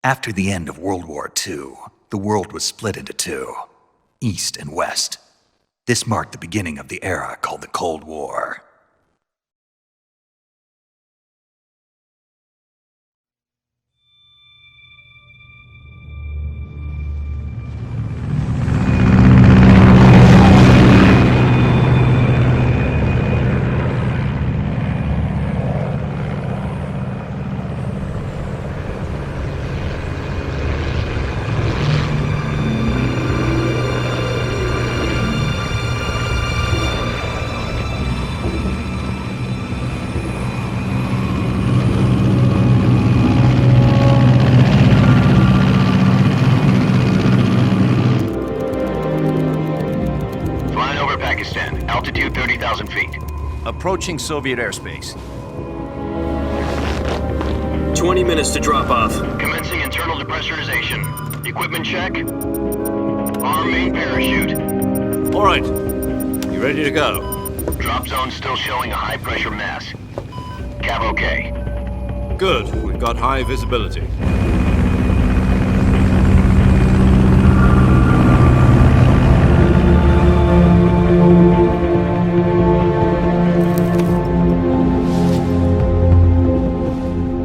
After the end of World War II, the world was split into two, East and West. This marked the beginning of the era called the Cold War. Altitude 30,000 feet. Approaching Soviet airspace. 20 minutes to drop off. Commencing internal depressurization. Equipment check. Arm main parachute. All right. You ready to go? Drop zone still showing a high pressure mass. Cav okay. Good. We've got high visibility.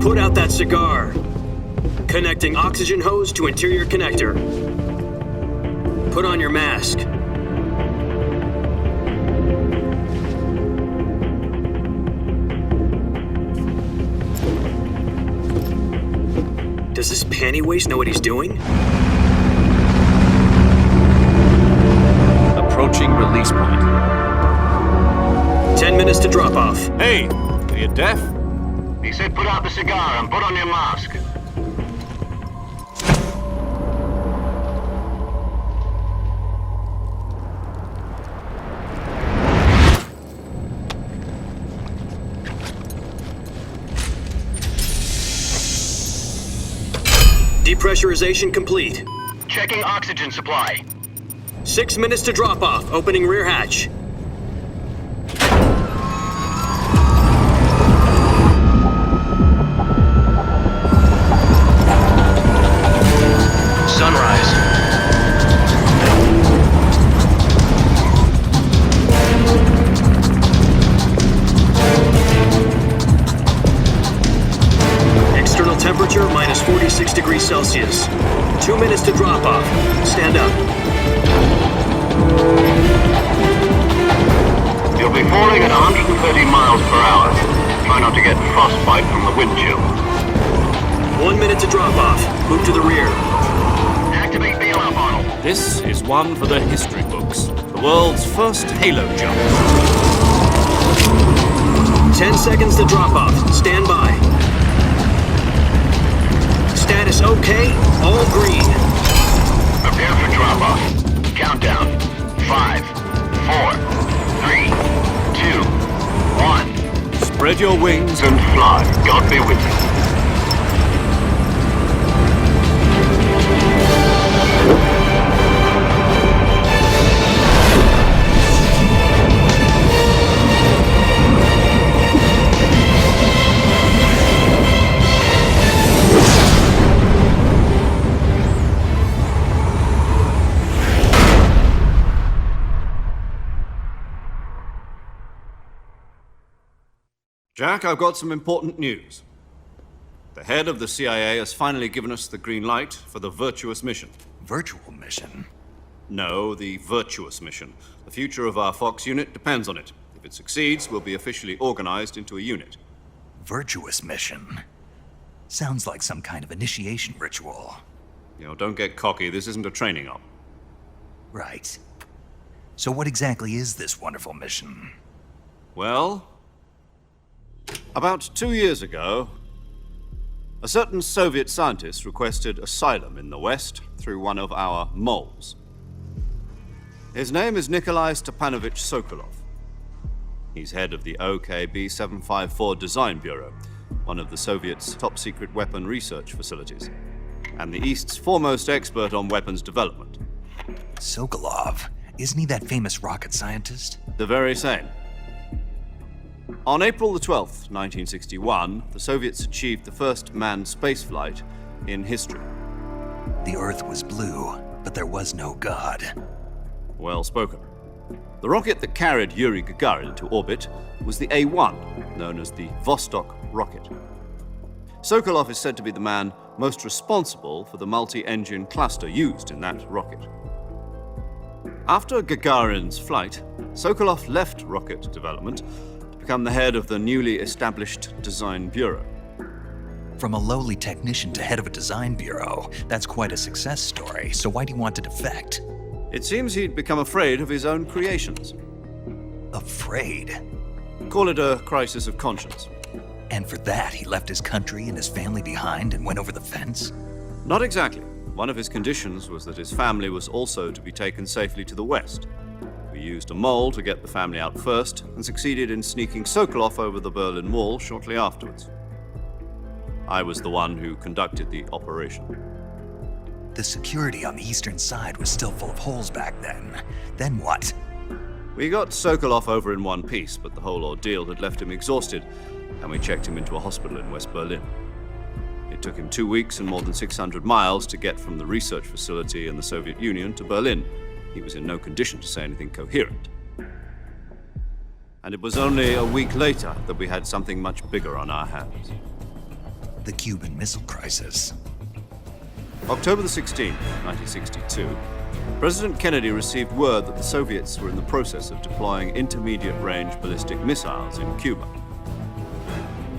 Put out that cigar. Connecting oxygen hose to interior connector. Put on your mask. Does this panty waste know what he's doing? Approaching release point. 10 minutes to drop off. Hey, are you deaf? He said put out the cigar and put on your mask. Depressurization complete. Checking oxygen supply. 6 minutes to drop off. Opening rear hatch. Sunrise. External temperature minus 46 degrees Celsius. 2 minutes to drop off. Stand up. You'll be falling at 130 miles per hour. Try not to get frostbite from the wind chill. 1 minute to drop off. Move to the rear. Activate bailout model. This is one for the history books. The world's first halo jump. 10 seconds to drop off. Stand by. Status okay. All green. Prepare for drop off. Countdown. 5, 4, 3, 2, 1. Spread your wings And fly. God be with you. Jack, I've got some important news. The head of the CIA has finally given us the green light for the virtuous mission. Virtual mission? No, the virtuous mission. The future of our Fox unit depends on it. If it succeeds, we'll be officially organized into a unit. Virtuous mission? Sounds like some kind of initiation ritual. You know, don't get cocky. This isn't a training op. Right. So what exactly is this wonderful mission? Well, about 2 years ago, a certain Soviet scientist requested asylum in the West through one of our moles. His name is Nikolai Stepanovich Sokolov. He's head of the OKB 754 Design Bureau, one of the Soviets' top-secret weapon research facilities, and the East's foremost expert on weapons development. Sokolov? Isn't he that famous rocket scientist? The very same. On April the 12th, 1961, the Soviets achieved the first manned spaceflight in history. The Earth was blue, but there was no God. Well spoken. The rocket that carried Yuri Gagarin into orbit was the A-1, known as the Vostok rocket. Sokolov is said to be the man most responsible for the multi-engine cluster used in that rocket. After Gagarin's flight, Sokolov left rocket development to become the head of the newly established Design Bureau. From a lowly technician to head of a design bureau, that's quite a success story, so why'd he want to defect? It seems he'd become afraid of his own creations. Afraid? Call it a crisis of conscience. And for that, he left his country and his family behind and went over the fence? Not exactly. One of his conditions was that his family was also to be taken safely to the west. We used a mole to get the family out first and succeeded in sneaking Sokolov over the Berlin Wall shortly afterwards. I was the one who conducted the operation. The security on the eastern side was still full of holes back then. Then what? We got Sokolov over in one piece, but the whole ordeal had left him exhausted, and we checked him into a hospital in West Berlin. It took him 2 weeks and more than 600 miles to get from the research facility in the Soviet Union to Berlin. He was in no condition to say anything coherent. And it was only a week later that we had something much bigger on our hands. The Cuban Missile Crisis. October the 16th, 1962, President Kennedy received word that the Soviets were in the process of deploying intermediate-range ballistic missiles in Cuba.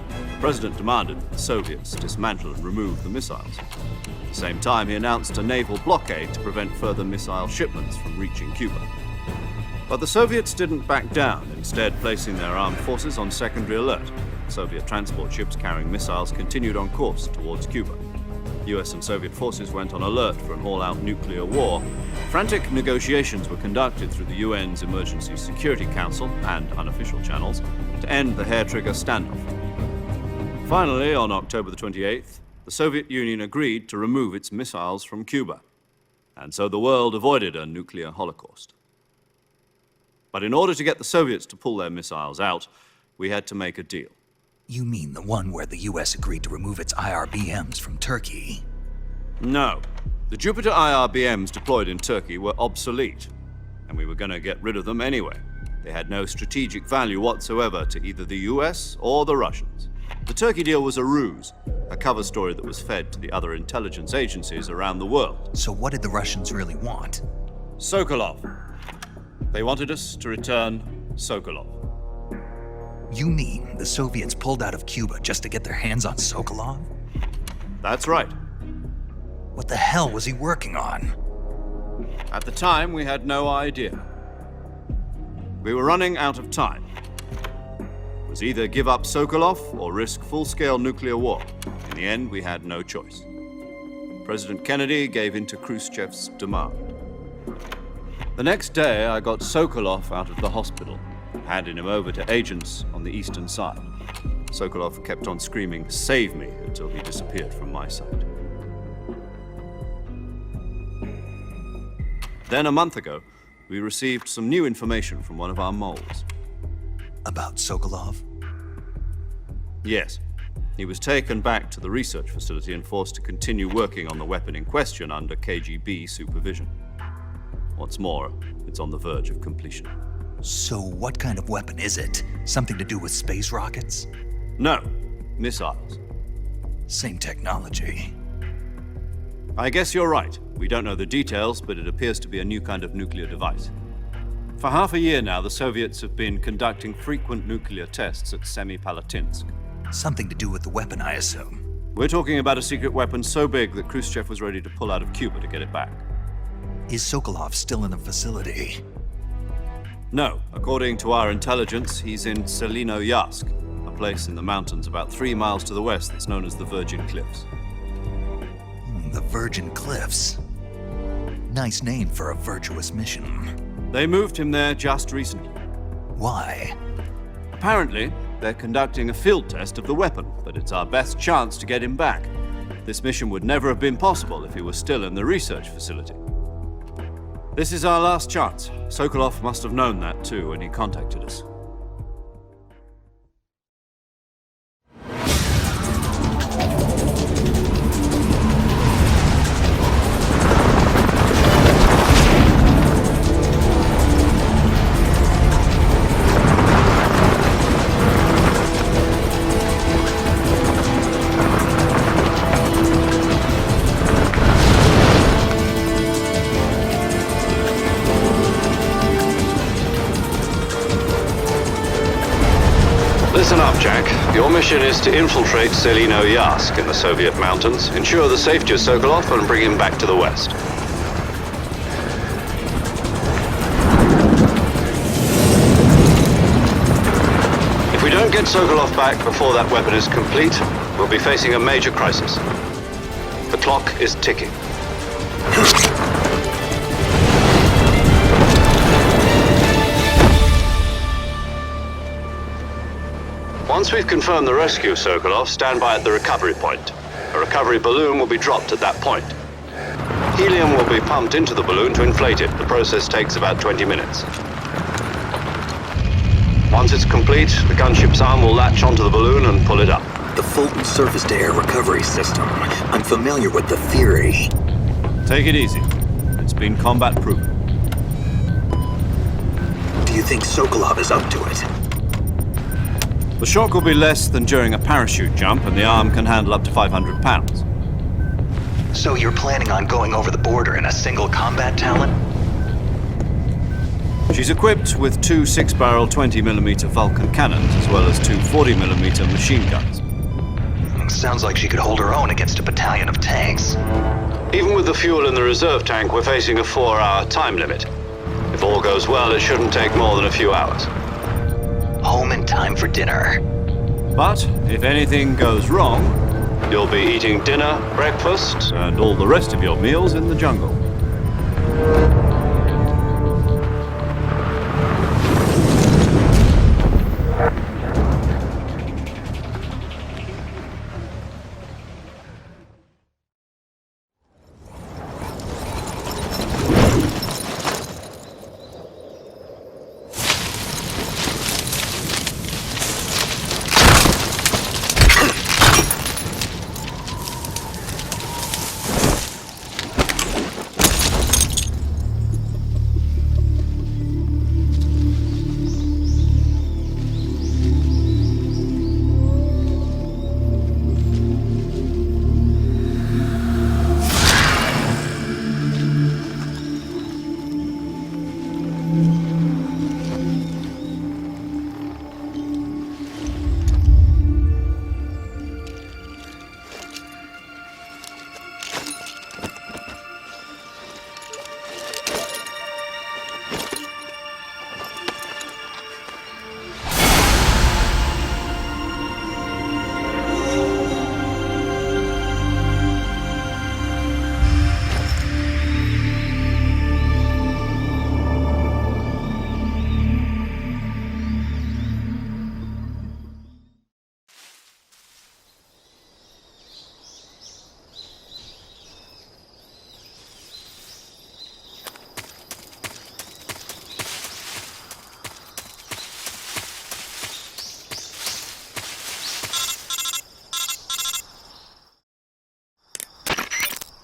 The President demanded that the Soviets dismantle and remove the missiles. At the same time, he announced a naval blockade to prevent further missile shipments from reaching Cuba. But the Soviets didn't back down, instead placing their armed forces on secondary alert. Soviet transport ships carrying missiles continued on course towards Cuba. US and Soviet forces went on alert for an all-out nuclear war. Frantic negotiations were conducted through the UN's Emergency Security Council and unofficial channels to end the hair-trigger standoff. Finally, on October the 28th, the Soviet Union agreed to remove its missiles from Cuba, and so the world avoided a nuclear holocaust. But in order to get the Soviets to pull their missiles out, we had to make a deal. You mean the one where the US agreed to remove its IRBMs from Turkey? No. The Jupiter IRBMs deployed in Turkey were obsolete, and we were going to get rid of them anyway. They had no strategic value whatsoever to either the US or the Russians. The Turkey deal was a ruse, a cover story that was fed to the other intelligence agencies around the world. So what did the Russians really want? Sokolov. They wanted us to return Sokolov. You mean the Soviets pulled out of Cuba just to get their hands on Sokolov? That's right. What the hell was he working on? At the time, we had no idea. We were running out of time. It was either give up Sokolov or risk full-scale nuclear war. In the end, we had no choice. President Kennedy gave in to Khrushchev's demand. The next day, I got Sokolov out of the hospital, handing him over to agents on the eastern side. Sokolov kept on screaming, "Save me," until he disappeared from my sight. Then a month ago, we received some new information from one of our moles. About Sokolov? Yes. He was taken back to the research facility and forced to continue working on the weapon in question under KGB supervision. What's more, it's on the verge of completion. So what kind of weapon is it? Something to do with space rockets? No, missiles. Same technology. I guess you're right. We don't know the details, but it appears to be a new kind of nuclear device. For half a year now, the Soviets have been conducting frequent nuclear tests at Semipalatinsk. Something to do with the weapon, I assume. We're talking about a secret weapon so big that Khrushchev was ready to pull out of Cuba to get it back. Is Sokolov still in the facility? No. According to our intelligence, he's in Selinoyarsk, a place in the mountains about 3 miles to the west that's known as the Virgin Cliffs. The Virgin Cliffs. Nice name for a virtuous mission. They moved him there just recently. Why? Apparently, they're conducting a field test of the weapon, but it's our best chance to get him back. This mission would never have been possible if he was still in the research facility. This is our last chance. Sokolov must have known that too when he contacted us. Jack, your mission is to infiltrate Selino Yask in the Soviet mountains, ensure the safety of Sokolov, and bring him back to the West. If we don't get Sokolov back before that weapon is complete, we'll be facing a major crisis. The clock is ticking. Once we've confirmed the rescue of Sokolov, stand by at the recovery point. A recovery balloon will be dropped at that point. Helium will be pumped into the balloon to inflate it. The process takes about 20 minutes. Once it's complete, the gunship's arm will latch onto the balloon and pull it up. The Fulton surface-to-air recovery system. I'm familiar with the theory. Take it easy. It's been combat-proven. Do you think Sokolov is up to it? The shock will be less than during a parachute jump, and the arm can handle up to 500 pounds. So you're planning on going over the border in a single combat Talon? She's equipped with two 6-barrel 20mm Vulcan cannons, as well as two 40mm machine guns. Sounds like she could hold her own against a battalion of tanks. Even with the fuel in the reserve tank, we're facing a 4-hour time limit. If all goes well, it shouldn't take more than a few hours. Home in time for dinner. But if anything goes wrong, you'll be eating dinner, breakfast, and all the rest of your meals in the jungle.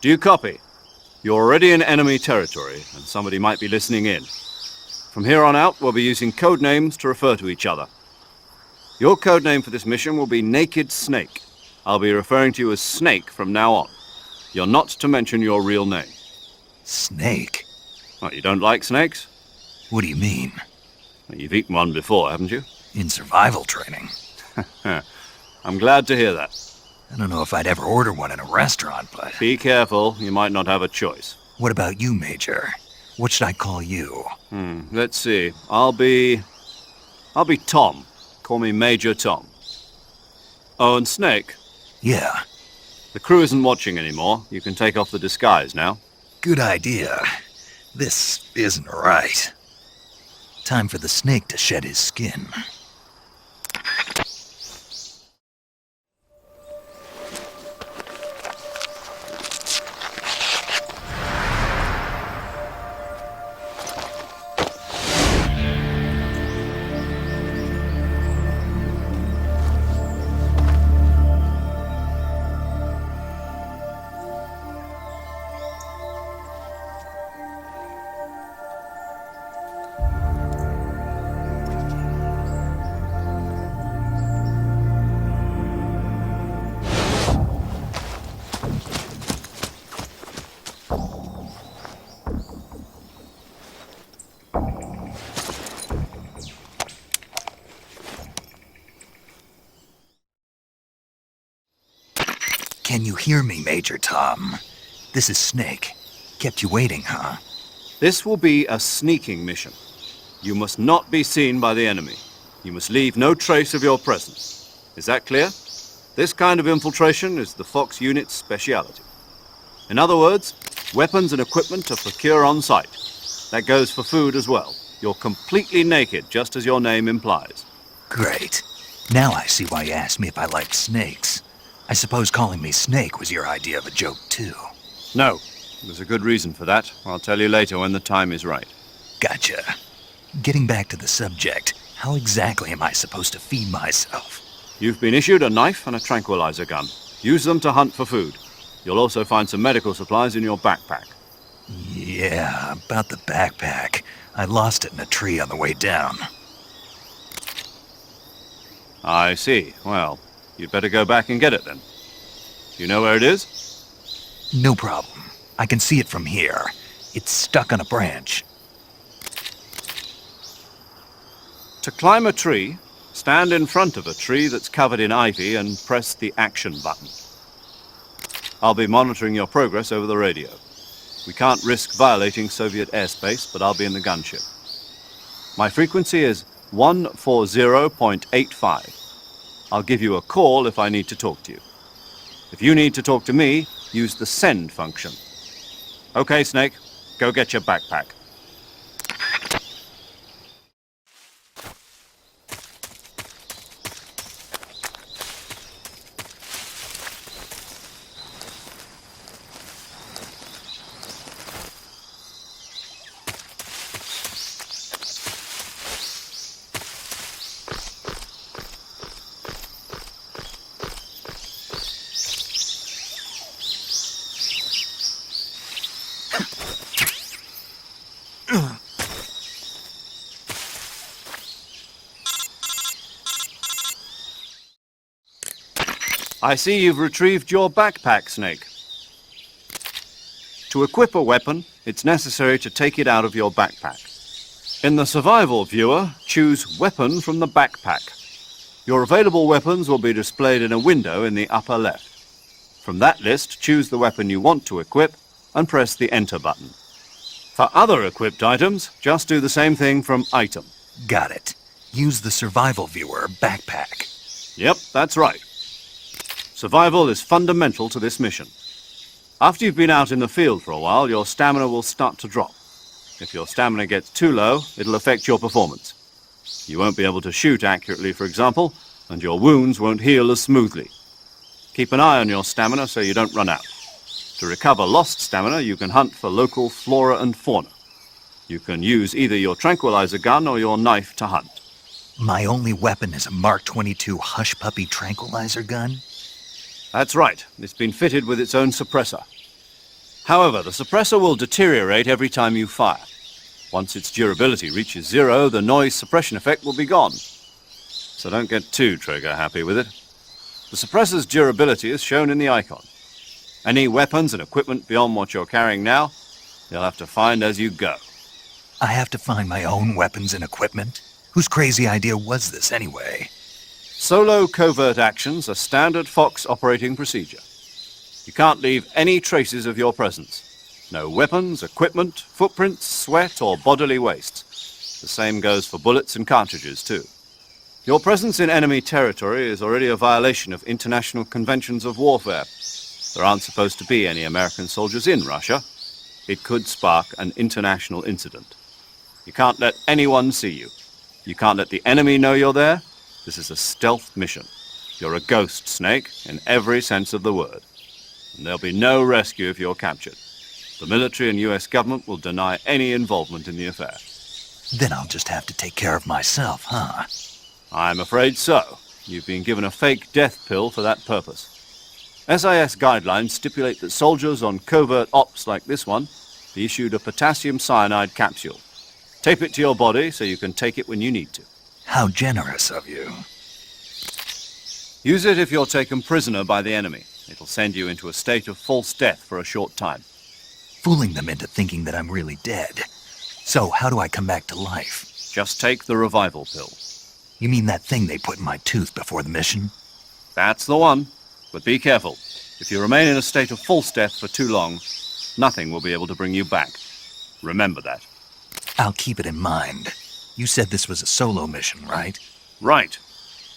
Do you copy? You're already in enemy territory, and somebody might be listening in. From here on out, we'll be using code names to refer to each other. Your code name for this mission will be Naked Snake. I'll be referring to you as Snake from now on. You're not to mention your real name. Snake? What, you don't like snakes? What do you mean? Well, you've eaten one before, haven't you? In survival training. I'm glad to hear that. I don't know if I'd ever order one in a restaurant, but... Be careful, you might not have a choice. What about you, Major? What should I call you? Let's see. I'll be Tom. Call me Major Tom. Oh, and Snake? Yeah. The crew isn't watching anymore. You can take off the disguise now. Good idea. This isn't right. Time for the snake to shed his skin. Can you hear me, Major Tom? This is Snake. Kept you waiting, huh? This will be a sneaking mission. You must not be seen by the enemy. You must leave no trace of your presence. Is that clear? This kind of infiltration is the Fox unit's speciality. In other words, weapons and equipment are procure on site. That goes for food as well. You're completely naked, just as your name implies. Great. Now I see why you asked me if I liked snakes. I suppose calling me Snake was your idea of a joke, too. No, there's a good reason for that. I'll tell you later when the time is right. Gotcha. Getting back to the subject, how exactly am I supposed to feed myself? You've been issued a knife and a tranquilizer gun. Use them to hunt for food. You'll also find some medical supplies in your backpack. Yeah, about the backpack. I lost it in a tree on the way down. I see. Well, you'd better go back and get it then. Do you know where it is? No problem. I can see it from here. It's stuck on a branch. To climb a tree, stand in front of a tree that's covered in ivy and press the action button. I'll be monitoring your progress over the radio. We can't risk violating Soviet airspace, but I'll be in the gunship. My frequency is 140.85. I'll give you a call if I need to talk to you. If you need to talk to me, use the send function. Okay, Snake, go get your backpack. I see you've retrieved your backpack, Snake. To equip a weapon, it's necessary to take it out of your backpack. In the survival viewer, choose Weapon from the backpack. Your available weapons will be displayed in a window in the upper left. From that list, choose the weapon you want to equip and press the Enter button. For other equipped items, just do the same thing from Item. Got it. Use the survival viewer backpack. Yep, that's right. Survival is fundamental to this mission. After you've been out in the field for a while, your stamina will start to drop. If your stamina gets too low, it'll affect your performance. You won't be able to shoot accurately, for example, and your wounds won't heal as smoothly. Keep an eye on your stamina so you don't run out. To recover lost stamina, you can hunt for local flora and fauna. You can use either your tranquilizer gun or your knife to hunt. My only weapon is a Mark 22 Hush Puppy tranquilizer gun? That's right. It's been fitted with its own suppressor. However, the suppressor will deteriorate every time you fire. Once its durability reaches 0, the noise suppression effect will be gone. So don't get too trigger-happy with it. The suppressor's durability is shown in the icon. Any weapons and equipment beyond what you're carrying now, you'll have to find as you go. I have to find my own weapons and equipment? Whose crazy idea was this, anyway? Solo covert actions are standard Fox operating procedure. You can't leave any traces of your presence. No weapons, equipment, footprints, sweat, or bodily wastes. The same goes for bullets and cartridges, too. Your presence in enemy territory is already a violation of international conventions of warfare. There aren't supposed to be any American soldiers in Russia. It could spark an international incident. You can't let anyone see you. You can't let the enemy know you're there. This is a stealth mission. You're a ghost, Snake, in every sense of the word. And there'll be no rescue if you're captured. The military and US government will deny any involvement in the affair. Then I'll just have to take care of myself, huh? I'm afraid so. You've been given a fake death pill for that purpose. SIS guidelines stipulate that soldiers on covert ops like this one be issued a potassium cyanide capsule. Tape it to your body so you can take it when you need to. How generous of you. Use it if you're taken prisoner by the enemy. It'll send you into a state of false death for a short time. Fooling them into thinking that I'm really dead. So how do I come back to life? Just take the revival pill. You mean that thing they put in my tooth before the mission? That's the one. But be careful. If you remain in a state of false death for too long, nothing will be able to bring you back. Remember that. I'll keep it in mind. You said this was a solo mission, right? Right.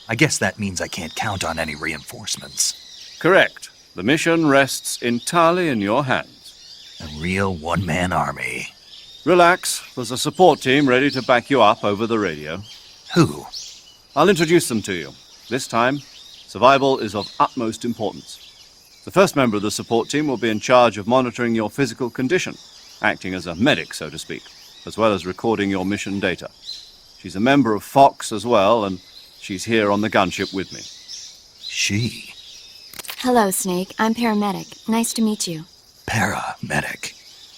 I guess that means I can't count on any reinforcements. Correct. The mission rests entirely in your hands. A real one-man army. Relax. There's a support team ready to back you up over the radio. Who? I'll introduce them to you. This time, survival is of utmost importance. The first member of the support team will be in charge of monitoring your physical condition, acting as a medic, so to speak, as well as recording your mission data. She's a member of Fox as well, and she's here on the gunship with me. She? Hello, Snake. I'm paramedic. Nice to meet you. Paramedic.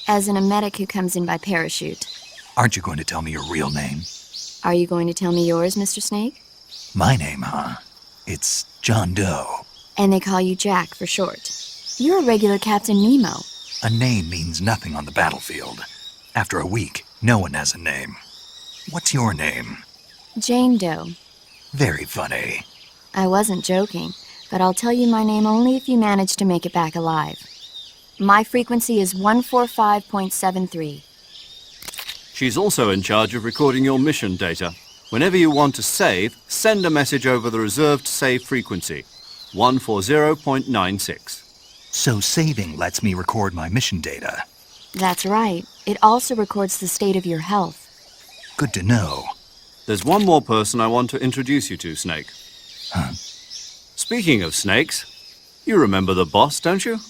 As in a medic who comes in by parachute. Aren't you going to tell me your real name? Are you going to tell me yours, Mr. Snake? My name, huh? It's John Doe. And they call you Jack for short. You're a regular Captain Nemo. A name means nothing on the battlefield. After a week, no one has a name. What's your name? Jane Doe. Very funny. I wasn't joking, but I'll tell you my name only if you manage to make it back alive. My frequency is 145.73. She's also in charge of recording your mission data. Whenever you want to save, send a message over the reserved save frequency, 140.96. So saving lets me record my mission data. That's right. It also records the state of your health. Good to know. There's one more person I want to introduce you to, Snake. Huh? Speaking of snakes, you remember the boss, don't you?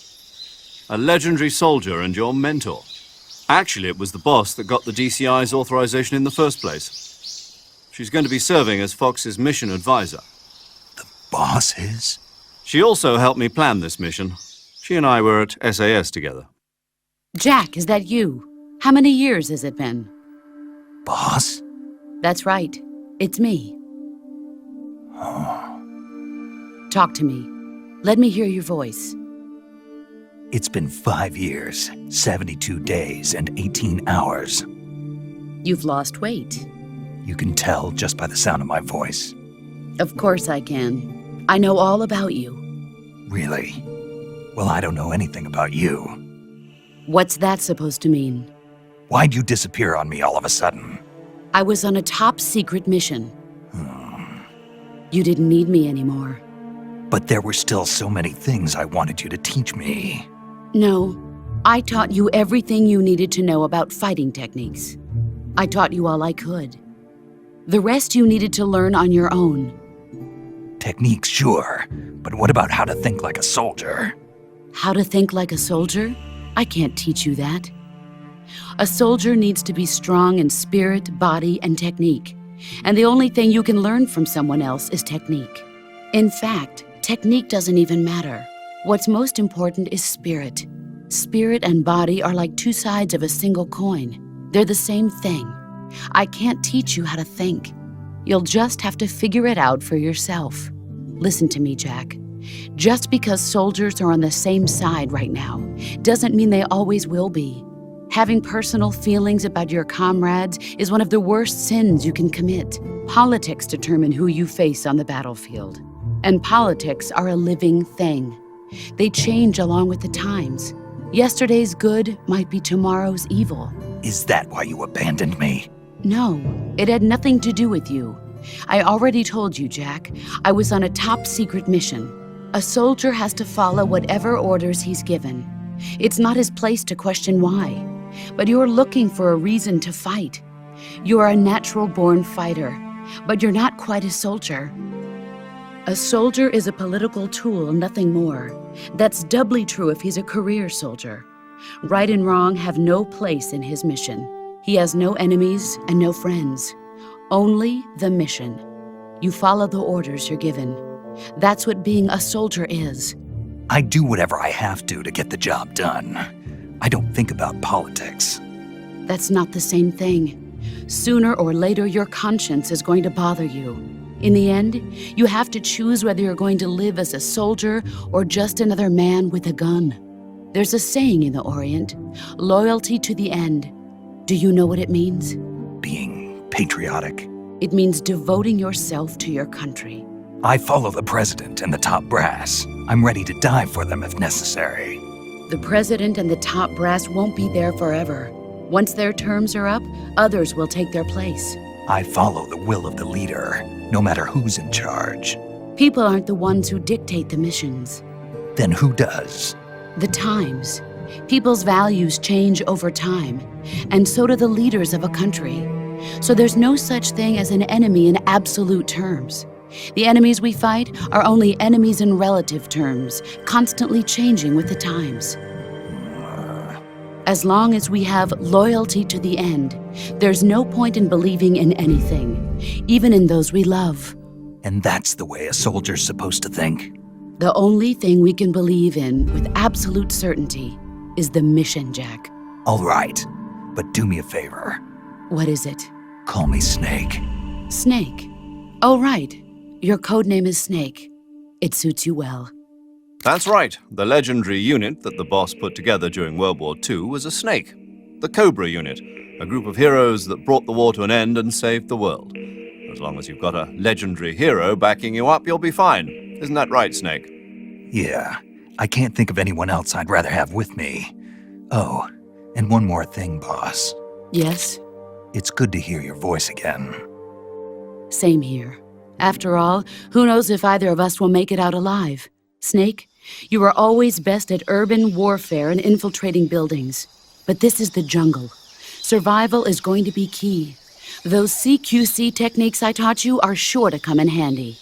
A legendary soldier and your mentor. Actually, it was the boss that got the DCI's authorization in the first place. She's going to be serving as Fox's mission advisor. The boss is? She also helped me plan this mission. She and I were at SAS together. Jack, is that you? How many years has it been? Boss? That's right. It's me. Talk to me. Let me hear your voice. It's been 5 years, 72 days, and 18 hours. You've lost weight. You can tell just by the sound of my voice. Of course I can. I know all about you. Really? Well, I don't know anything about you. What's that supposed to mean? Why'd you disappear on me all of a sudden? I was on a top-secret mission. You didn't need me anymore. But there were still so many things I wanted you to teach me. No, I taught you everything you needed to know about fighting techniques. I taught you all I could. The rest you needed to learn on your own. Techniques, sure. But what about how to think like a soldier? How to think like a soldier? I can't teach you that. A soldier needs to be strong in spirit, body, and technique. And the only thing you can learn from someone else is technique. In fact, technique doesn't even matter. What's most important is spirit. Spirit and body are like two sides of a single coin. They're the same thing. I can't teach you how to think. You'll just have to figure it out for yourself. Listen to me, Jack. Just because soldiers are on the same side right now doesn't mean they always will be. Having personal feelings about your comrades is one of the worst sins you can commit. Politics determine who you face on the battlefield. And politics are a living thing. They change along with the times. Yesterday's good might be tomorrow's evil. Is that why you abandoned me? No, it had nothing to do with you. I already told you, Jack. I was on a top-secret mission. A soldier has to follow whatever orders he's given. It's not his place to question why. But you're looking for a reason to fight. You're a natural-born fighter, but you're not quite a soldier. A soldier is a political tool, nothing more. That's doubly true if he's a career soldier. Right and wrong have no place in his mission. He has no enemies and no friends. Only the mission. You follow the orders you're given. That's what being a soldier is. I do whatever I have to get the job done. I don't think about politics. That's not the same thing. Sooner or later, your conscience is going to bother you. In the end, you have to choose whether you're going to live as a soldier or just another man with a gun. There's a saying in the Orient, loyalty to the end. Do you know what it means? Being patriotic. It means devoting yourself to your country. I follow the president and the top brass. I'm ready to die for them if necessary. The president and the top brass won't be there forever. Once their terms are up, others will take their place. I follow the will of the leader, no matter who's in charge. People aren't the ones who dictate the missions. Then who does? The times. People's values change over time, and so do the leaders of a country. So there's no such thing as an enemy in absolute terms. The enemies we fight are only enemies in relative terms, constantly changing with the times. As long as we have loyalty to the end, there's no point in believing in anything, even in those we love. And that's the way a soldier's supposed to think? The only thing we can believe in with absolute certainty is the mission, Jack. All right, but do me a favor. What is it? Call me Snake. Snake. Oh, right. Your codename is Snake. It suits you well. That's right. The legendary unit that the boss put together during World War II was a snake. The Cobra unit, a group of heroes that brought the war to an end and saved the world. As long as you've got a legendary hero backing you up, you'll be fine. Isn't that right, Snake? Yeah, I can't think of anyone else I'd rather have with me. Oh, and one more thing, boss. Yes? It's good to hear your voice again. Same here. After all, who knows if either of us will make it out alive? Snake, you are always best at urban warfare and infiltrating buildings. But this is the jungle. Survival is going to be key. Those CQC techniques I taught you are sure to come in handy.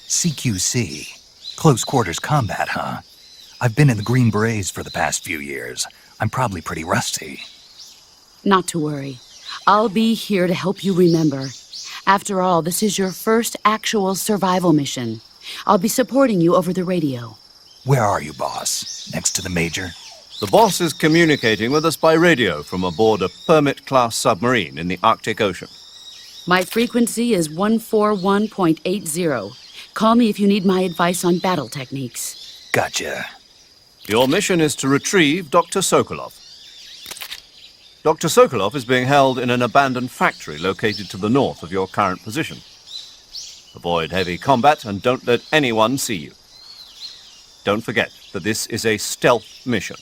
CQC? Close quarters combat, huh? I've been in the Green Berets for the past few years. I'm probably pretty rusty. Not to worry. I'll be here to help you remember. After all, this is your first actual survival mission. I'll be supporting you over the radio. Where are you, boss? Next to the Major? The boss is communicating with us by radio from aboard a Permit-class submarine in the Arctic Ocean. My frequency is 141.80. Call me if you need my advice on battle techniques. Gotcha. Your mission is to retrieve Dr. Sokolov. Dr. Sokolov is being held in an abandoned factory located to the north of your current position. Avoid heavy combat and don't let anyone see you. Don't forget that this is a stealth mission.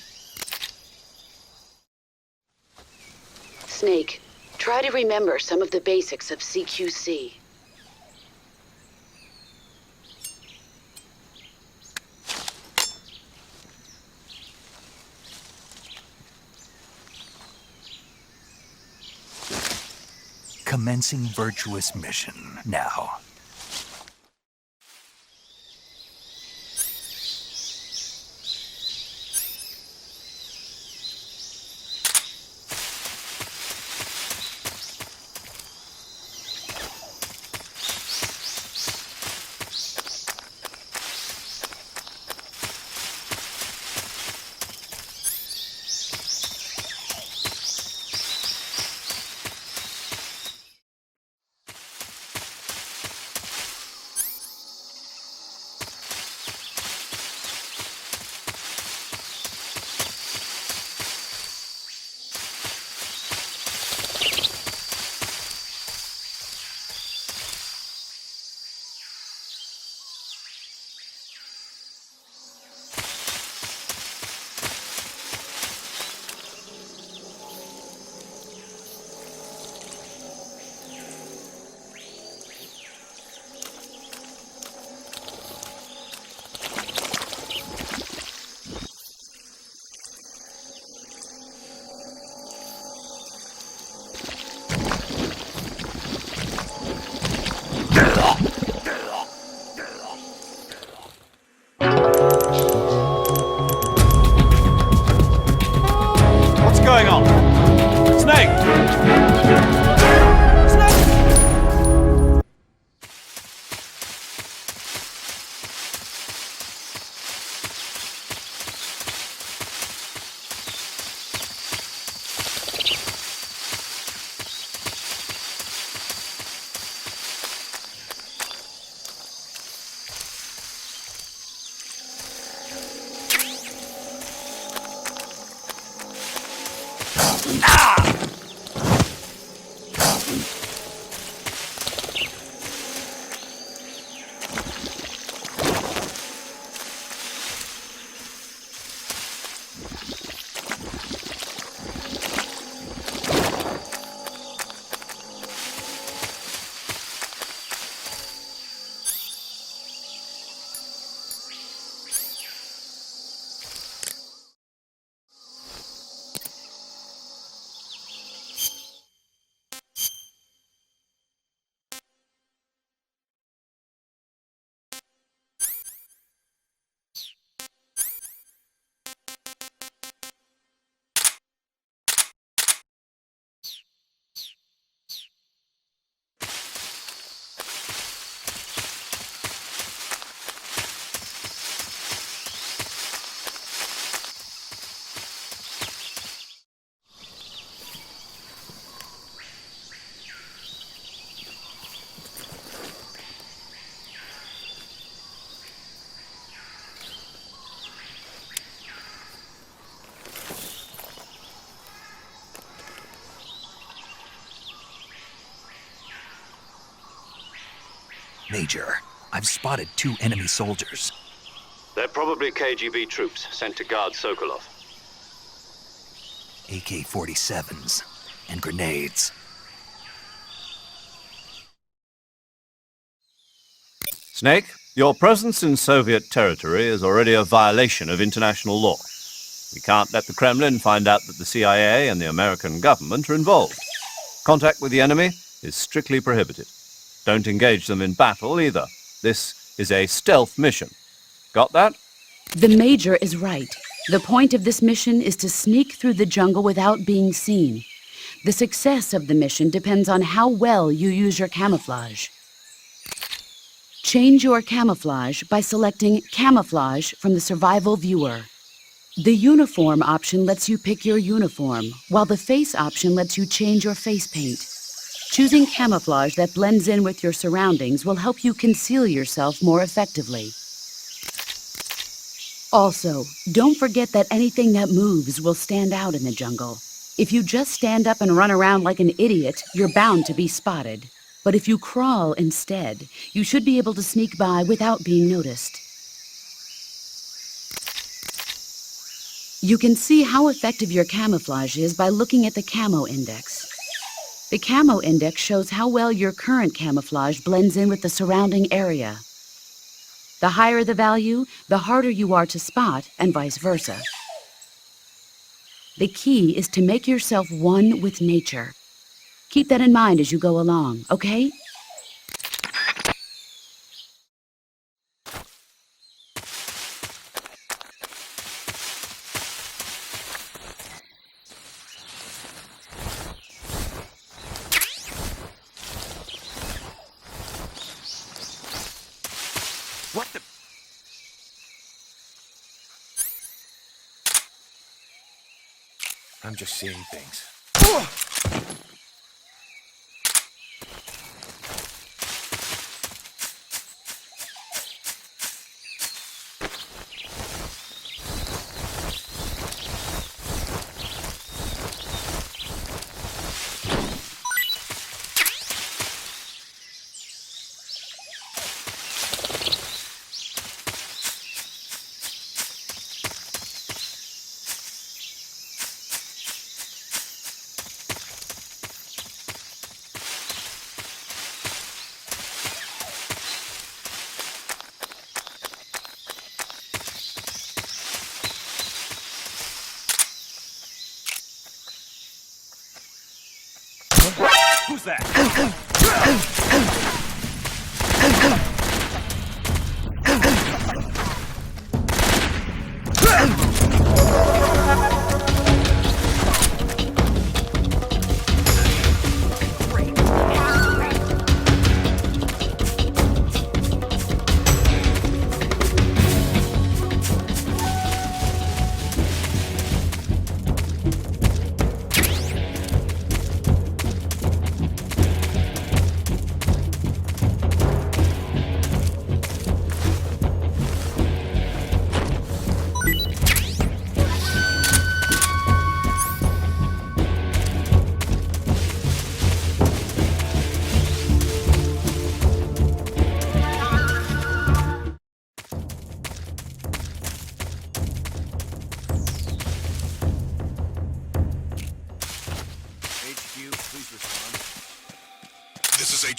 Snake, try to remember some of the basics of CQC. Commencing virtuous mission now. What's going on? Snake! Major, I've spotted 2 enemy soldiers. They're probably KGB troops sent to guard Sokolov. AK-47s and grenades. Snake, your presence in Soviet territory is already a violation of international law. We can't let the Kremlin find out that the CIA and the American government are involved. Contact with the enemy is strictly prohibited. Don't engage them in battle either. This is a stealth mission. Got that? The Major is right. The point of this mission is to sneak through the jungle without being seen. The success of the mission depends on how well you use your camouflage. Change your camouflage by selecting Camouflage from the Survival Viewer. The Uniform option lets you pick your uniform, while the Face option lets you change your face paint. Choosing camouflage that blends in with your surroundings will help you conceal yourself more effectively. Also, don't forget that anything that moves will stand out in the jungle. If you just stand up and run around like an idiot, you're bound to be spotted. But if you crawl instead, you should be able to sneak by without being noticed. You can see how effective your camouflage is by looking at the Camo Index. The Camo Index shows how well your current camouflage blends in with the surrounding area. The higher the value, the harder you are to spot, and vice versa. The key is to make yourself one with nature. Keep that in mind as you go along, okay? What the? I'm just seeing things. Who's that?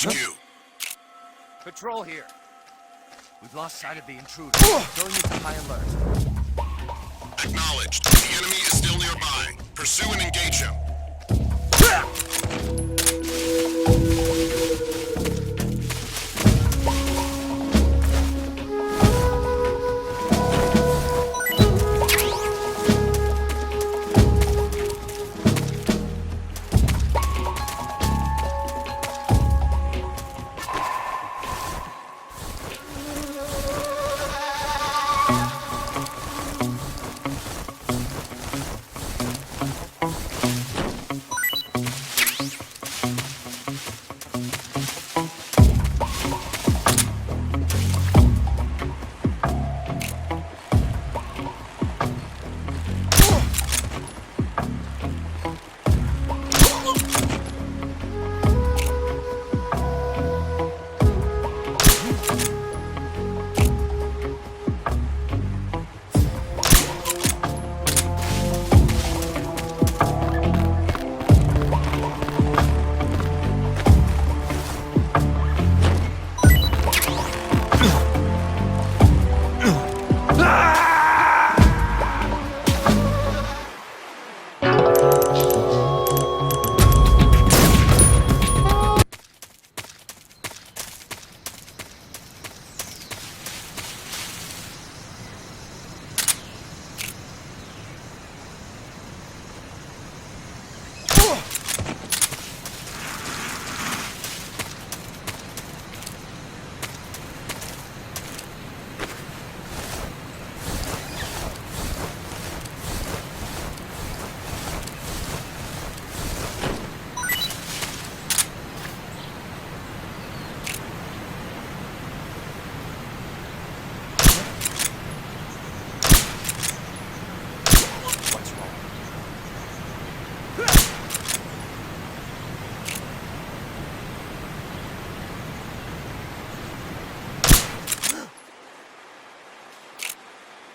HQ. Patrol here. We've lost sight of the intruder. Going into high alert. Acknowledged. The enemy is still nearby. Pursue and engage him.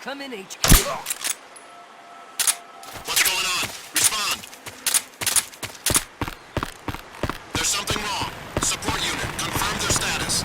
Come in, HQ. What's going on? Respond. There's something wrong. Support unit, confirm their status.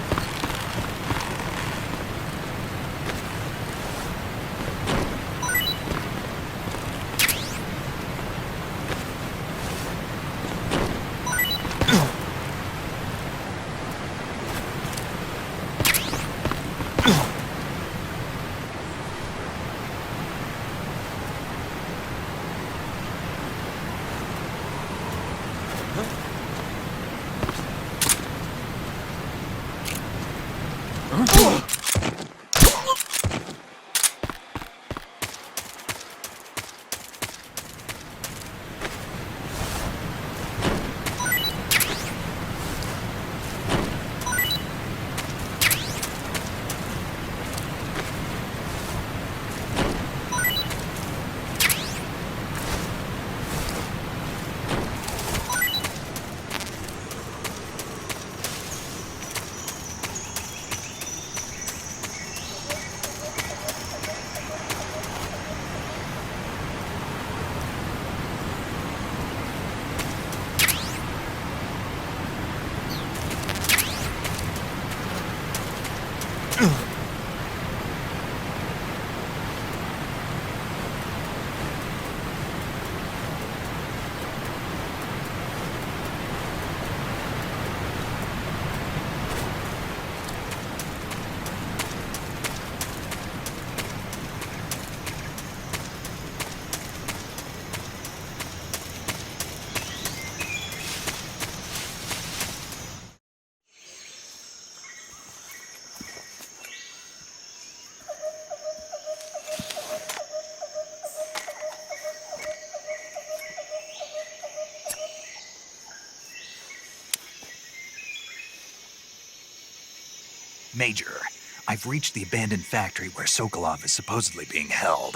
Major, I've reached the abandoned factory where Sokolov is supposedly being held.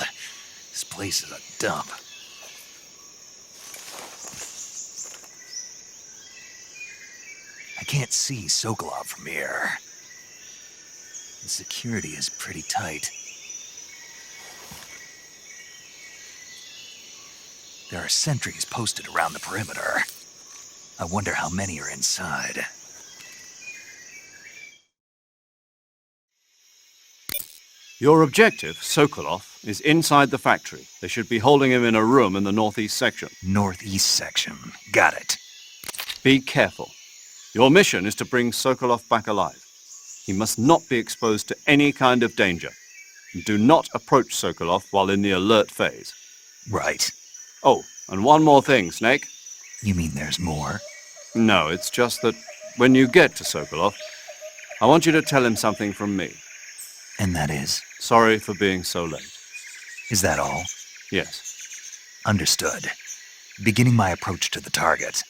This place is a dump. I can't see Sokolov from here. The security is pretty tight. There are sentries posted around the perimeter. I wonder how many are inside. Your objective, Sokolov, is inside the factory. They should be holding him in a room in the northeast section. Northeast section. Got it. Be careful. Your mission is to bring Sokolov back alive. He must not be exposed to any kind of danger. And do not approach Sokolov while in the alert phase. Right. Oh, and one more thing, Snake. You mean there's more? No, it's just that when you get to Sokolov, I want you to tell him something from me. And that is? Sorry for being so late. Is that all? Yes. Understood. Beginning my approach to the target.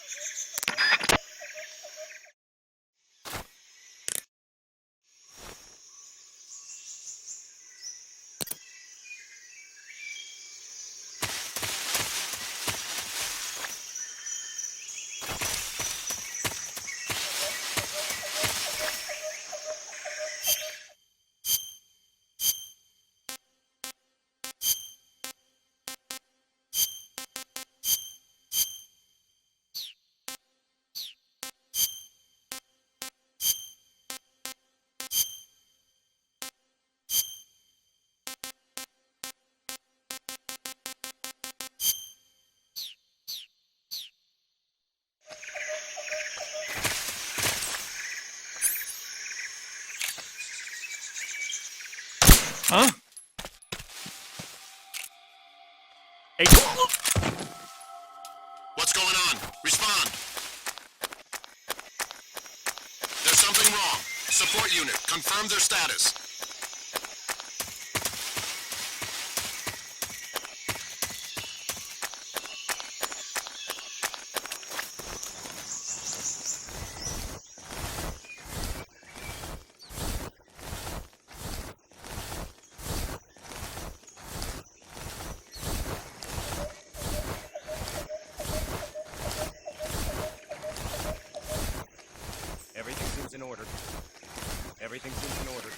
Huh? Hey. What's going on? Respond. There's something wrong. Support unit, confirm their status. Everything seems in order. Everything seems in order.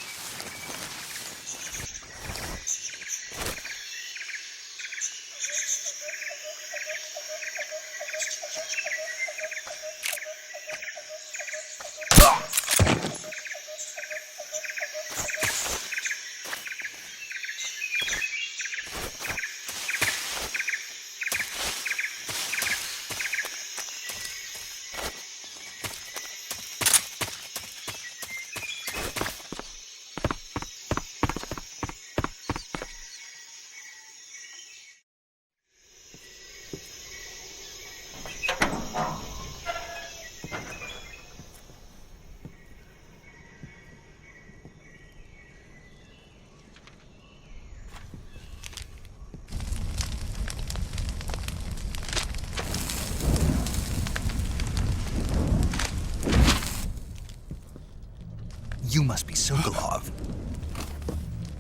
You must be Sokolov.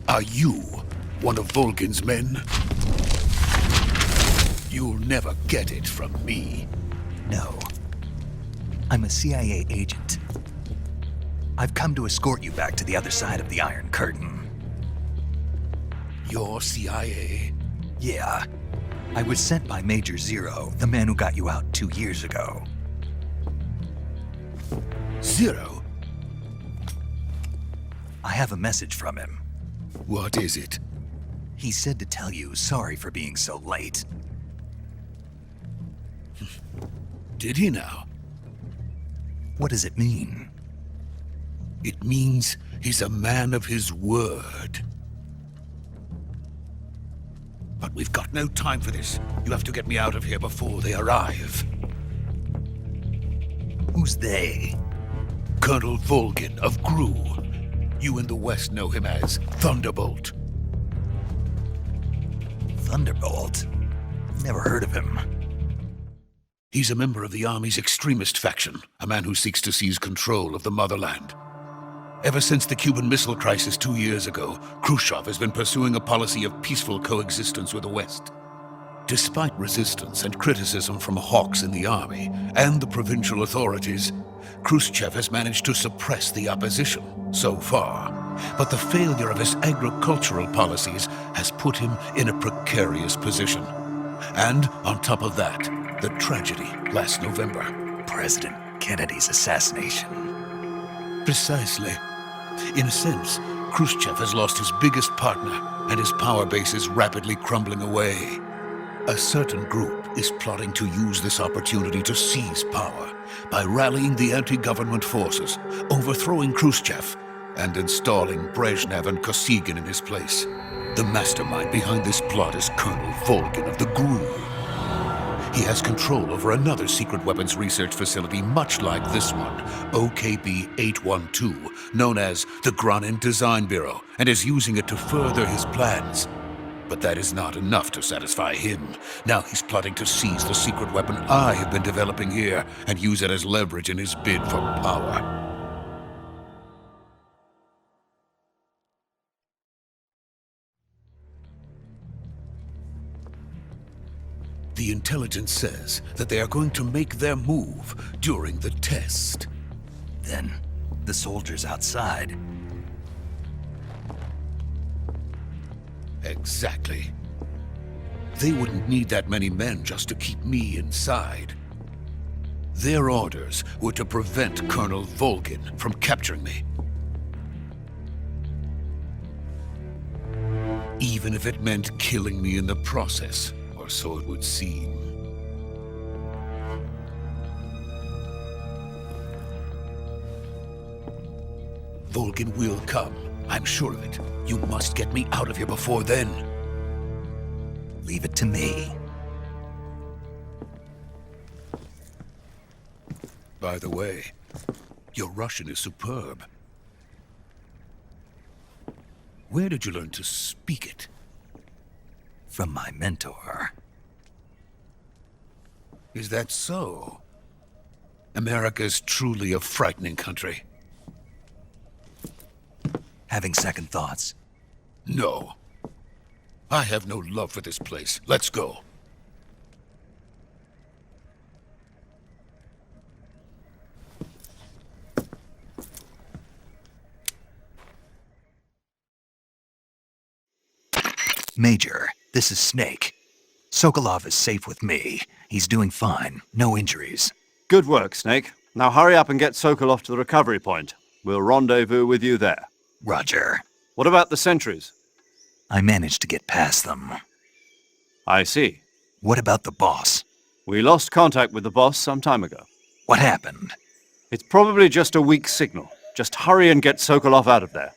Are you one of Volgin's men? You'll never get it from me. No. I'm a CIA agent. I've come to escort you back to the other side of the Iron Curtain. You're CIA? Yeah. I was sent by Major Zero, the man who got you out 2 years ago. Zero? I have a message from him. What is it? He said to tell you sorry for being so late. Did he now? What does it mean? It means he's a man of his word. But we've got no time for this. You have to get me out of here before they arrive. Who's they? Colonel Volgin of GRU. You in the West know him as Thunderbolt. Thunderbolt? Never heard of him. He's a member of the Army's extremist faction, a man who seeks to seize control of the motherland. Ever since the Cuban Missile Crisis 2 years ago, Khrushchev has been pursuing a policy of peaceful coexistence with the West. Despite resistance and criticism from hawks in the army and the provincial authorities, Khrushchev has managed to suppress the opposition so far. But the failure of his agricultural policies has put him in a precarious position. And on top of that, the tragedy last November. President Kennedy's assassination. Precisely. In a sense, Khrushchev has lost his biggest partner, and his power base is rapidly crumbling away. A certain group is plotting to use this opportunity to seize power by rallying the anti-government forces, overthrowing Khrushchev, and installing Brezhnev and Kosygin in his place. The mastermind behind this plot is Colonel Volgin of the GRU. He has control over another secret weapons research facility much like this one, OKB-812, known as the Granin Design Bureau, and is using it to further his plans. But that is not enough to satisfy him. Now he's plotting to seize the secret weapon I have been developing here and use it as leverage in his bid for power. The intelligence says that they are going to make their move during the test. Then, the soldiers outside. Exactly. They wouldn't need that many men just to keep me inside. Their orders were to prevent Colonel Volgin from capturing me. Even if it meant killing me in the process. Or so it would seem. Volgin will come. I'm sure of it. You must get me out of here before then. Leave it to me. By the way, your Russian is superb. Where did you learn to speak it? From my mentor. Is that so? America is truly a frightening country. Having second thoughts? No. I have no love for this place. Let's go. Major, this is Snake. Sokolov is safe with me. He's doing fine. No injuries. Good work, Snake. Now hurry up and get Sokolov to the recovery point. We'll rendezvous with you there. Roger. What about the sentries? I managed to get past them. I see. What about the boss? We lost contact with the boss some time ago. What happened? It's probably just a weak signal. Just hurry and get Sokolov out of there.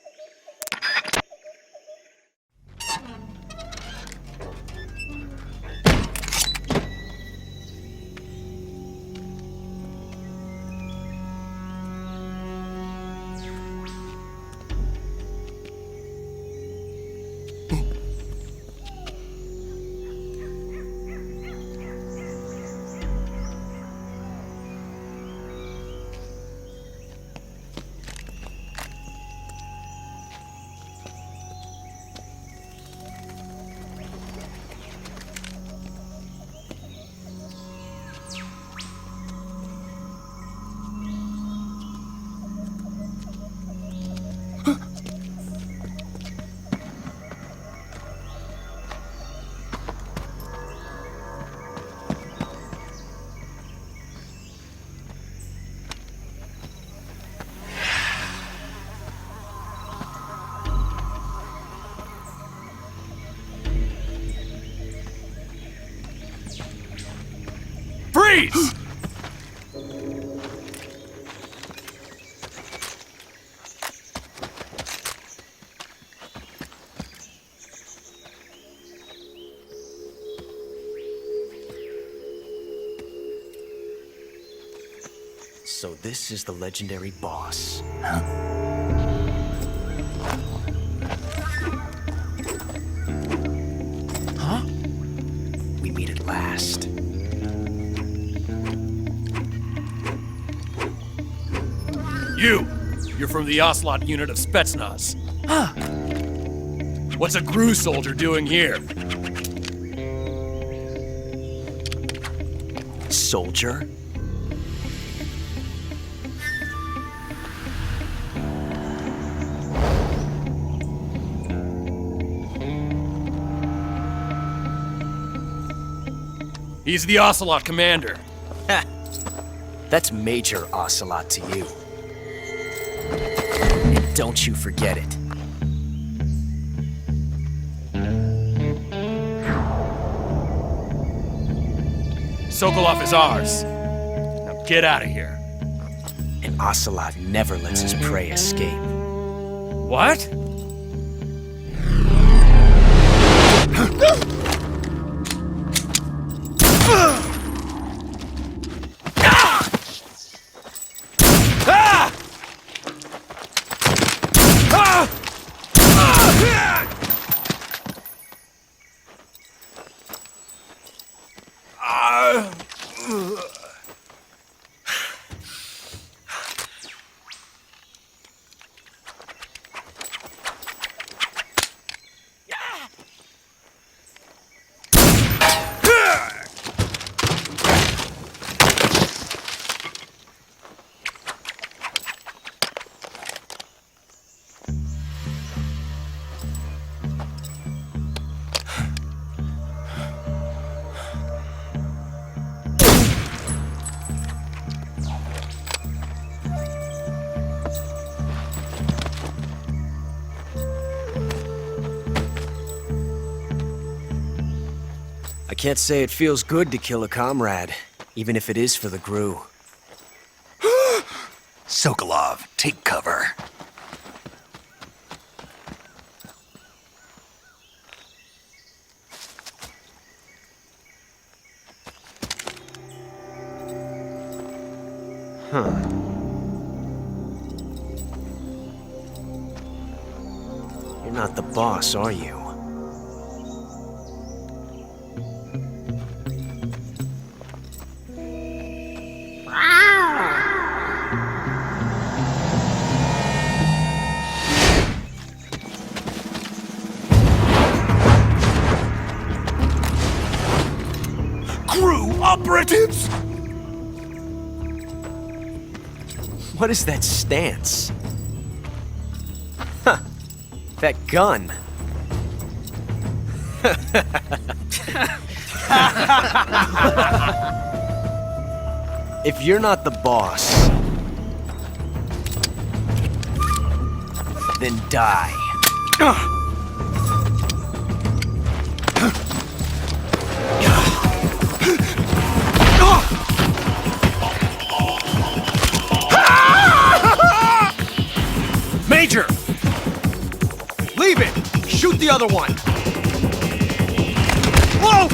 Freeze! So this is the legendary boss. Huh? We meet at last. You're from the Ocelot unit of Spetsnaz. Huh. What's a GRU soldier doing here? Soldier? He's the Ocelot commander. Ha! That's Major Ocelot to you. And don't you forget it. Sokolov is ours. Now get out of here. And Ocelot never lets his prey escape. What? I can't say it feels good to kill a comrade, even if it is for the GRU. Sokolov, take cover. You're not the boss, are you? GRU operatives! What is that stance? Huh. That gun. If you're not the boss, then die. Major! Leave it! Shoot the other one! Whoa!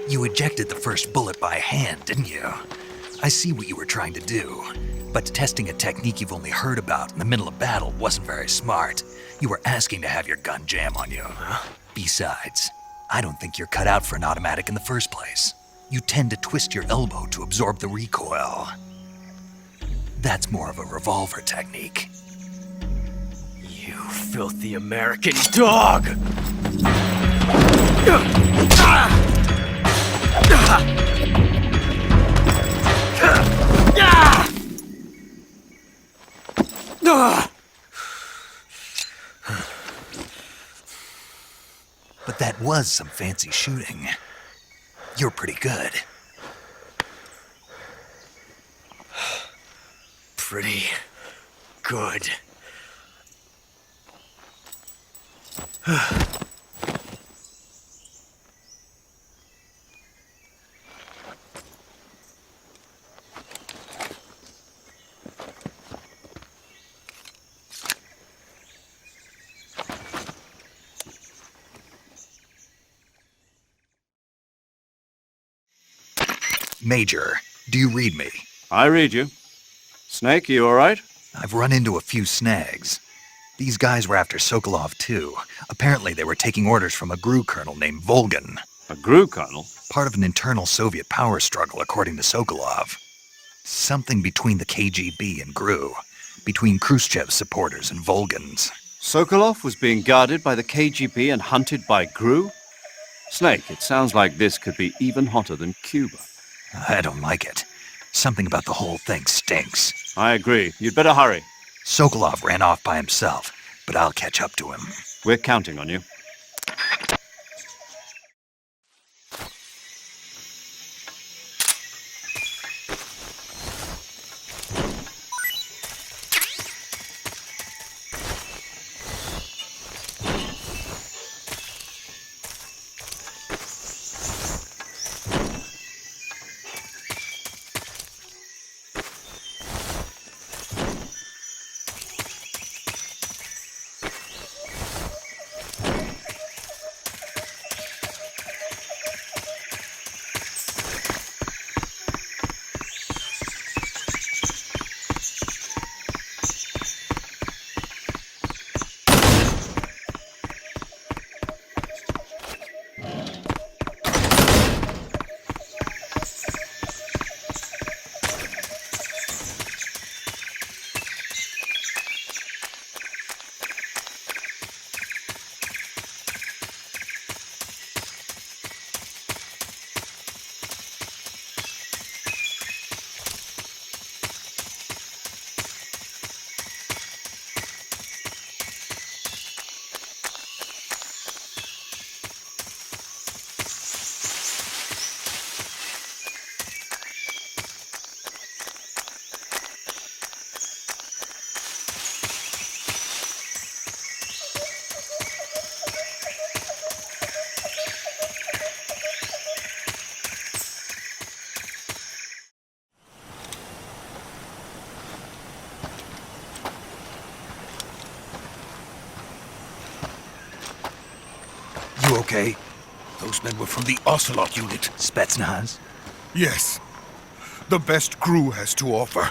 You ejected the first bullet by hand, didn't you? I see what you were trying to do, but testing a technique you've only heard about in the middle of battle wasn't very smart. You were asking to have your gun jam on you. Huh? Besides, I don't think you're cut out for an automatic in the first place. You tend to twist your elbow to absorb the recoil. That's more of a revolver technique. You filthy American dog! But that was some fancy shooting. You're pretty good. Pretty good. Major, do you read me? I read you. Snake, you alright? I've run into a few snags. These guys were after Sokolov too. Apparently they were taking orders from a GRU colonel named Volgan. A GRU colonel? Part of an internal Soviet power struggle, according to Sokolov. Something between the KGB and GRU. Between Khrushchev's supporters and Volgan's. Sokolov was being guarded by the KGB and hunted by GRU? Snake, it sounds like this could be even hotter than Cuba. I don't like it. Something about the whole thing stinks. I agree. You'd better hurry. Sokolov ran off by himself, but I'll catch up to him. We're counting on you. You okay? Those men were from the Ocelot unit. Spetsnaz? Yes. The best GRU has to offer.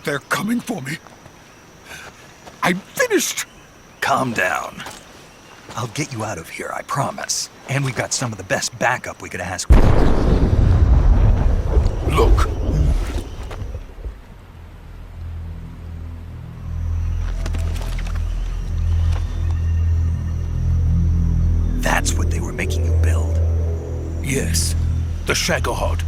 They're coming for me. I'm finished! Calm down. I'll get you out of here, I promise. And we've got some of the best backup we could ask for. Look. That's what they were making you build? Yes. The Shagohod.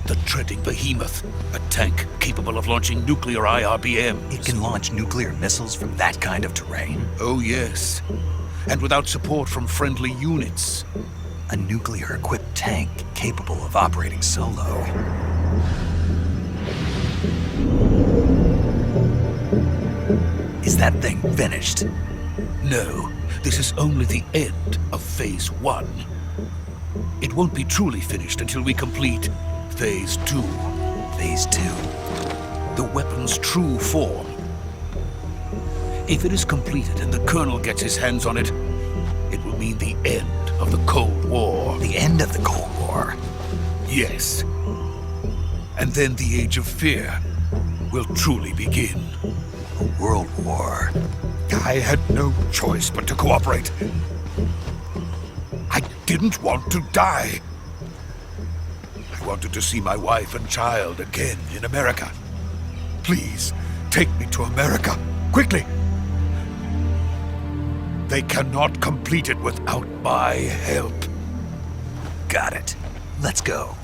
The treading behemoth. A tank capable of launching nuclear IRBMs. It can launch nuclear missiles from that kind of terrain? Oh, yes. And without support from friendly units. A nuclear-equipped tank capable of operating solo. Is that thing finished? No. This is only the end of Phase 1. It won't be truly finished until we complete Phase 2. Phase 2? The weapon's true form. If it is completed and the Colonel gets his hands on it, it will mean the end of the Cold War. The end of the Cold War? Yes. And then the Age of Fear will truly begin. A world war. I had no choice but to cooperate. I didn't want to die. I wanted to see my wife and child again in America. Please, take me to America, quickly. They cannot complete it without my help. Got it. Let's go.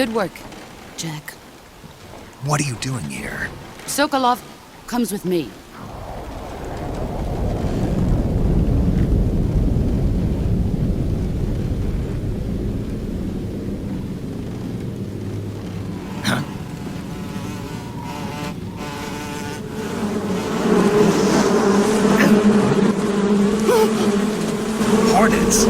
Good work, Jack. What are you doing here? Sokolov comes with me. Hornets!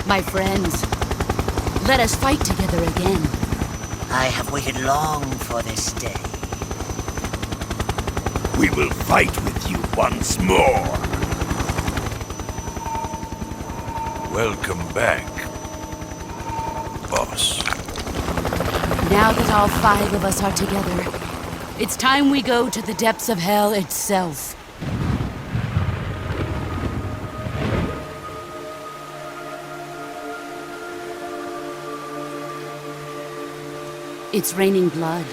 My friends, let us fight together again. I have waited long for this day. We will fight with you once more. Welcome back, boss. Now that all 5 of us are together, it's time we go to the depths of hell itself. It's raining blood.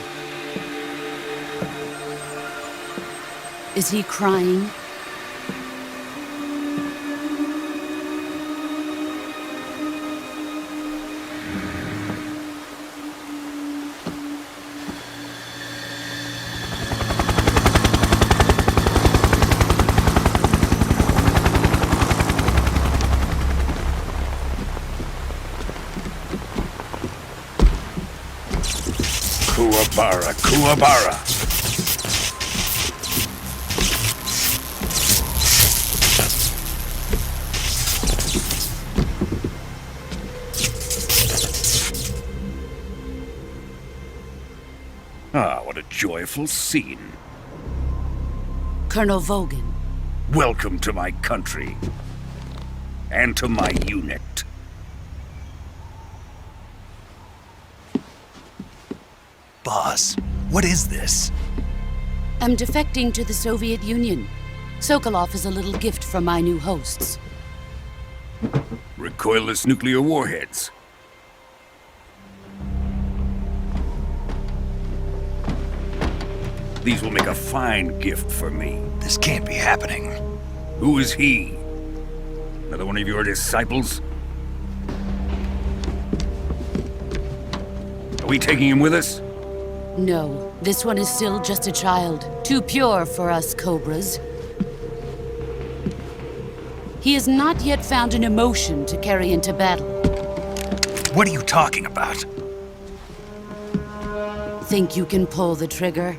Is he crying? Kuwabara, Kuwabara. Ah, what a joyful scene. Colonel Vogan. Welcome to my country. And to my unit. Boss, what is this? I'm defecting to the Soviet Union. Sokolov is a little gift from my new hosts. Recoilless nuclear warheads. These will make a fine gift for me. This can't be happening. Who is he? Another one of your disciples? Are we taking him with us? No, this one is still just a child. Too pure for us Cobras. He has not yet found an emotion to carry into battle. What are you talking about? Think you can pull the trigger?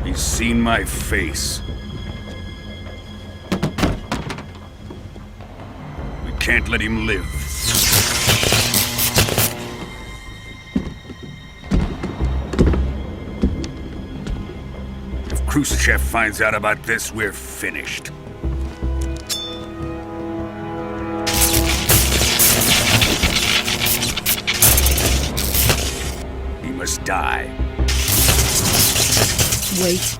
He's seen my face. We can't let him live. If Khrushchev finds out about this, we're finished. He must die. Wait.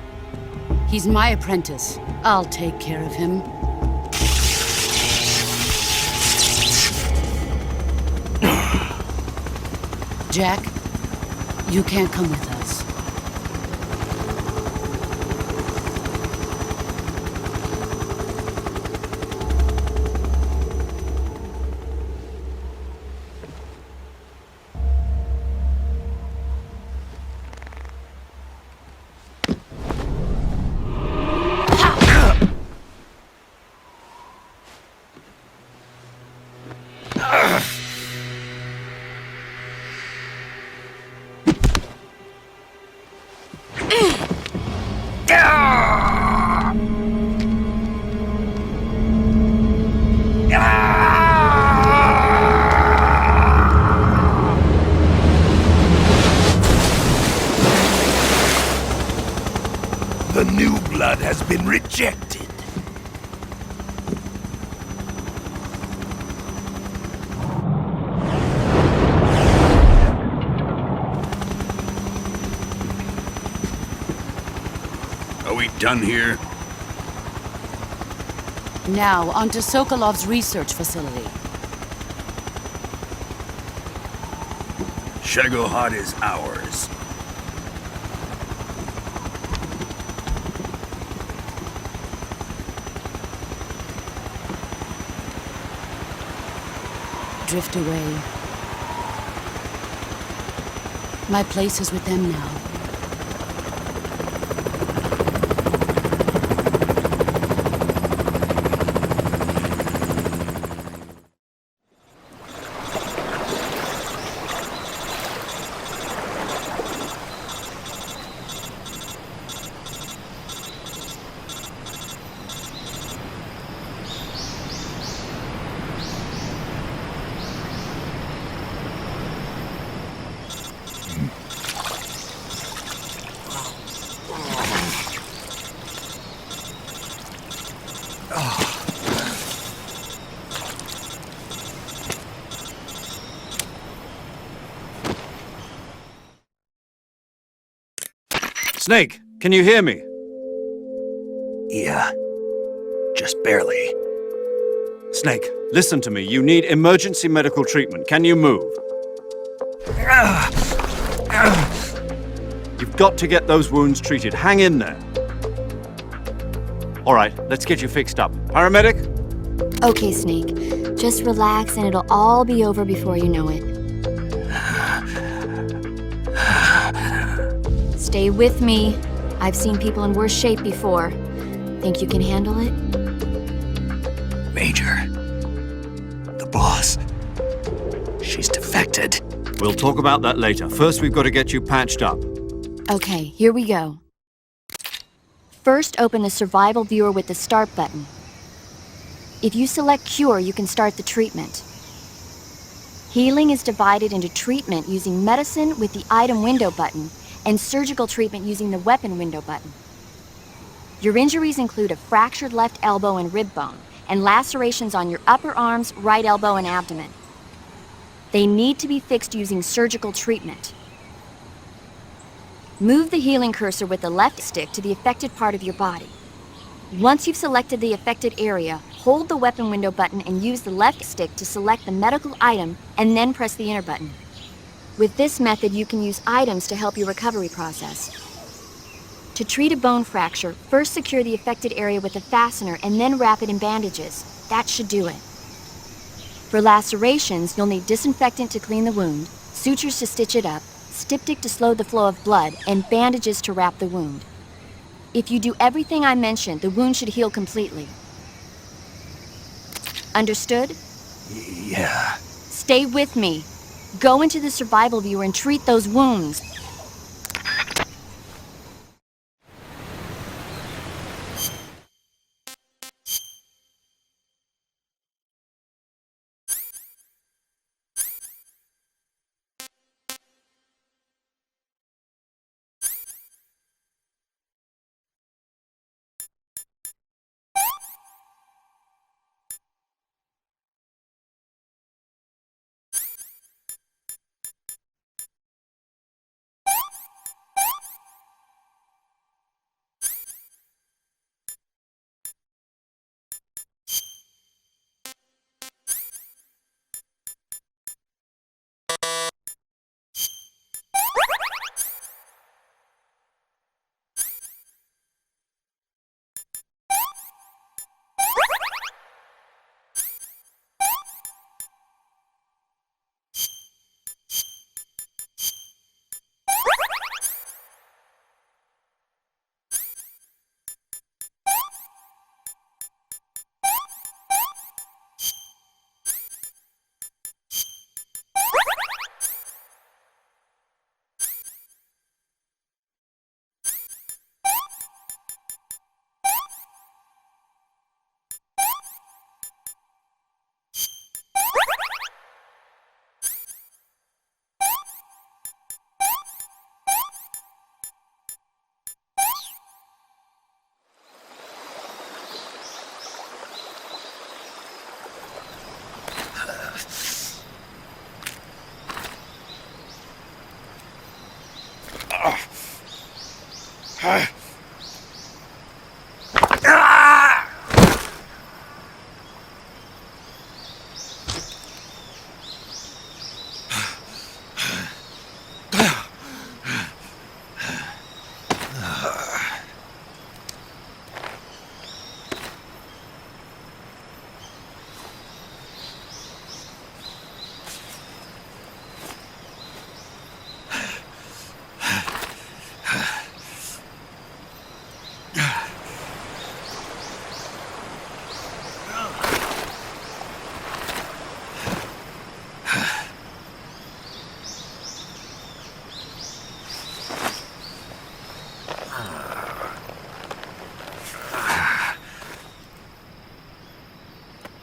He's my apprentice. I'll take care of him. Jack, you can't come with us. ejected. Are we done here? Now, onto Sokolov's research facility. Shagohod is ours. Drift away. My place is with them now. Snake, can you hear me? Yeah, just barely. Snake, listen to me. You need emergency medical treatment. Can you move? You've got to get those wounds treated. Hang in there. All right, let's get you fixed up. Paramedic? Okay, Snake. Just relax and it'll all be over before you know it. Stay with me. I've seen people in worse shape before. Think you can handle it? Major, the boss, she's defected. We'll talk about that later. First, we've got to get you patched up. Okay, here we go. First, open the survival viewer with the start button. If you select cure, you can start the treatment. Healing is divided into treatment using medicine with the item window button and surgical treatment using the weapon window button. Your injuries include a fractured left elbow and rib bone, and lacerations on your upper arms, right elbow, and abdomen. They need to be fixed using surgical treatment. Move the healing cursor with the left stick to the affected part of your body. Once you've selected the affected area, hold the weapon window button and use the left stick to select the medical item, and then press the enter button. With this method, you can use items to help your recovery process. To treat a bone fracture, first secure the affected area with a fastener and then wrap it in bandages. That should do it. For lacerations, you'll need disinfectant to clean the wound, sutures to stitch it up, styptic to slow the flow of blood, and bandages to wrap the wound. If you do everything I mentioned, the wound should heal completely. Understood? Yeah. Stay with me. Go into the survival viewer and treat those wounds.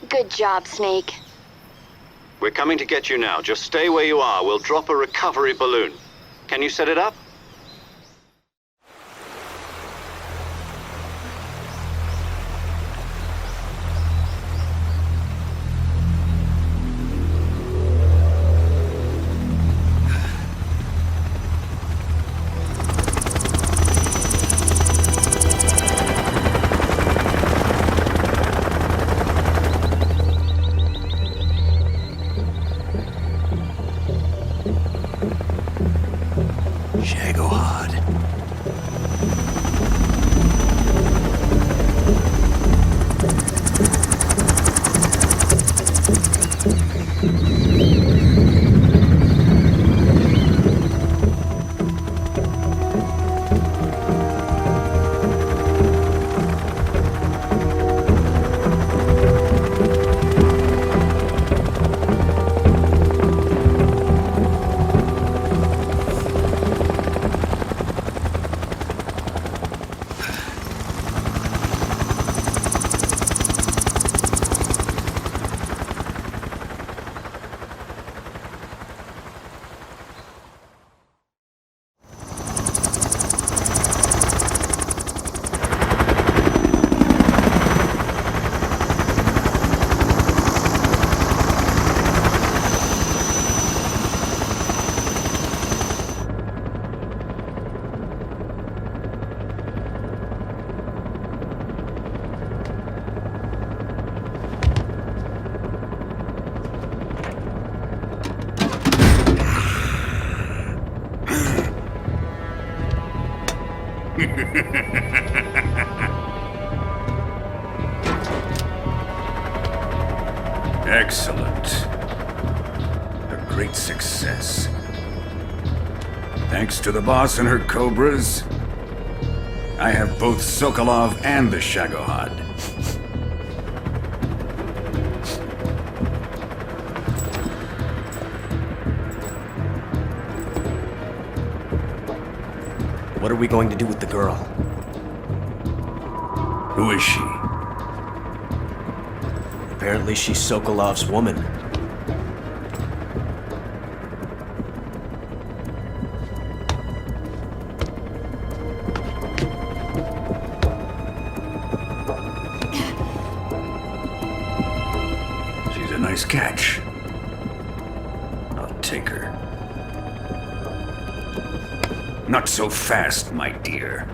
Good job, Snake. We're coming to get you now. Just stay where you are. We'll drop a recovery balloon. Can you set it up? Excellent. A great success. Thanks to the boss and her cobras, I have both Sokolov and the Shagohod. What are we going to do with the girl? Who is she? Apparently she's Sokolov's woman. She's a nice catch. I'll take her. Not so fast, my dear.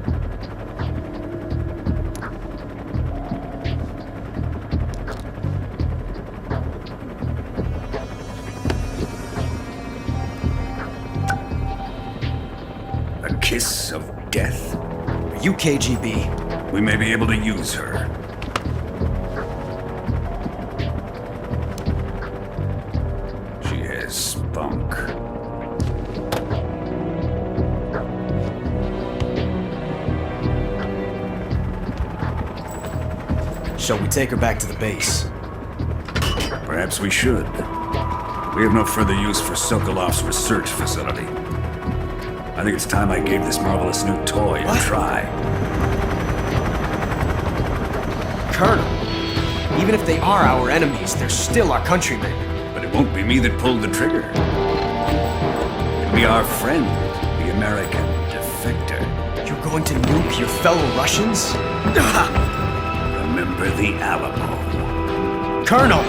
A kiss of death? Are you KGB? We may be able to use her. She has spunk. Shall we take her back to the base? Perhaps we should. We have no further use for Sokolov's research facility. I think it's time I gave this marvelous new toy a try. Colonel, even if they are our enemies, they're still our countrymen. But it won't be me that pulled the trigger. It'll be our friend, the American defector. You're going to nuke your fellow Russians? Remember the Alamo. Colonel!